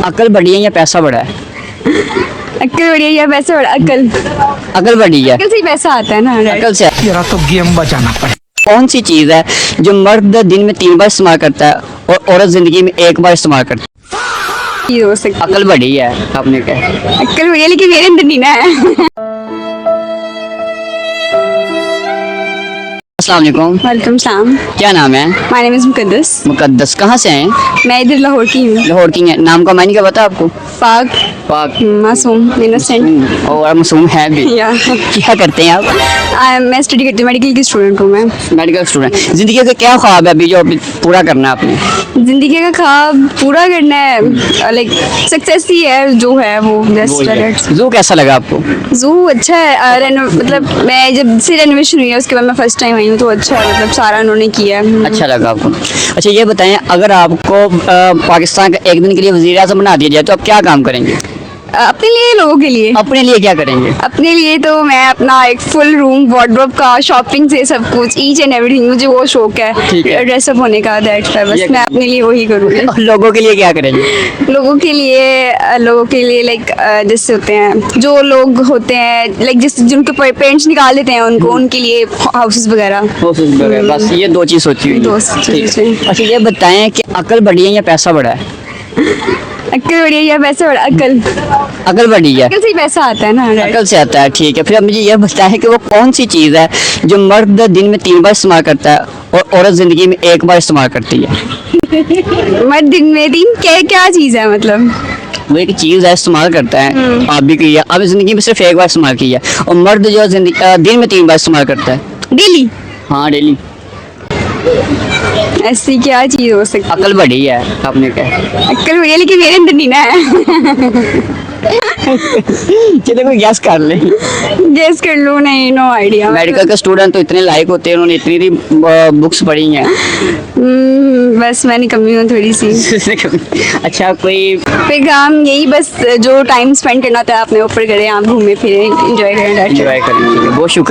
अकल बड़ी है या पैसा बड़ा है? अक्ल बढ़िया या पैसा बड़ा? अक्ल। अकल बड़ी है। अक्ल से ही पैसा आता है ना। अकल से। तेरा तो गेम बजाना पड़े। कौन सी चीज है जो मर्द दिन में 3 बार इस्तेमाल करता है और औरत जिंदगी में 1 बार इस्तेमाल करती है? ये हो सकता अकल बड़ी है आपने कहा। है। अक्ल बढ़िया लेकिन मेरे अंदर नहीं ना है। अस्सलाम वालेकुम। वेलकम सलाम। क्या नाम है? My name is Muqaddas. Muqaddas. कहाँ से हैं? मैं इधर लाहौर की हूँ। लाहौर की हैं। नाम का मायने क्या पता आपको? पाक, पाक। मासूम, इनोसेंट। और मासूम है भी। या क्या करते हैं आप? मैं स्टडी करती हूँ, मेडिकल की स्टूडेंट हूँ मैं। Medical student. जिंदगी का क्या ख्वाब है अभी जो अभी पूरा करना है आपने? जिंदगी का ख्वाब पूरा करना है, लाइक सक्सेस ही है जो है वो जस्ट। जू कैसा लगा आपको? जू अच्छा है। मतलब मैं जब से रेनोवेशन हुई है उसके बाद मैं फर्स्ट टाइम आई हूँ, तो अच्छा है, मतलब सारा उन्होंने किया है। अच्छा लगा आपको? अच्छा ये बताएं, अगर आपको पाकिस्तान का एक दिन के लिए वज़ीर आज़म बना दिया जाए तो आप क्या काम करेंगे? अपने लिए, लोगों के लिए। अपने लिए क्या करेंगे? अपने लिए तो मैं अपना एक फुल रूम वार्डरोब का, शॉपिंग से सब कुछ, ईच एंड एवरीथिंग, मुझे वो शौक ठीक है। है ड्रेसअप होने का। दैट्स बस ये- मैं अपने लिए वही करूँगी। और लोगों के लिए क्या करेंगे? लोगों के लिए लाइक जैसे होते हैं जो लोग होते हैं, लाइक जिस जिनके पेरेंट्स निकाल देते हैं उनको, उनके लिए हाउसेस वगैरह। बस ये 2 चीज़ सोची हुई है। दो ठीक है। चीज़ें। अच्छा ये बताएं कि अकल बड़ी है या पैसा बड़ा है? अक्ल बढ़िया या पैसा बड़ा? अक्ल। अकल बड़ी है। अक्ल से ही पैसा आता है ना। अकल से आता है। ठीक है, फिर अब मुझे ये बताएं कि वो कौन सी चीज़ है जो मर्द दिन में 3 बार इस्तेमाल करता है और औरत जिंदगी में 1 बार इस्तेमाल करती है? मर्द दिन में तीन क्या चीज़ है मतलब? वो एक चीज़ है, इस्तेमाल करता है। आप भी किया, अब जिंदगी में सिर्फ 1 बार इस्तेमाल किया, और मर्द जो जिंदगी दिन में 3 बार इस्तेमाल करता है। डेली। हाँ डेली। ऐसी क्या चीज़ हो सकती है? अकल बड़ी है आपने कहा। अक्ल बढ़िया लेकिन मेरे अंदर नहीं ना है। चलो कोई गैस कर ले। गेस कर लूँ, नहीं, नो आइडिया। मेडिकल के स्टूडेंट तो इतने लायक होते हैं, उन्होंने इतनी बुक्स पढ़ी हैं। बस मैंने कमी हूँ थोड़ी सी। अच्छा कोई पैगाम यही, बस जो टाइम स्पेंड करना होता है अपने ऊपर करें, आप घूमे फिरे, एंजॉय करें। एंजॉय करें। बहुत शुक्रिया।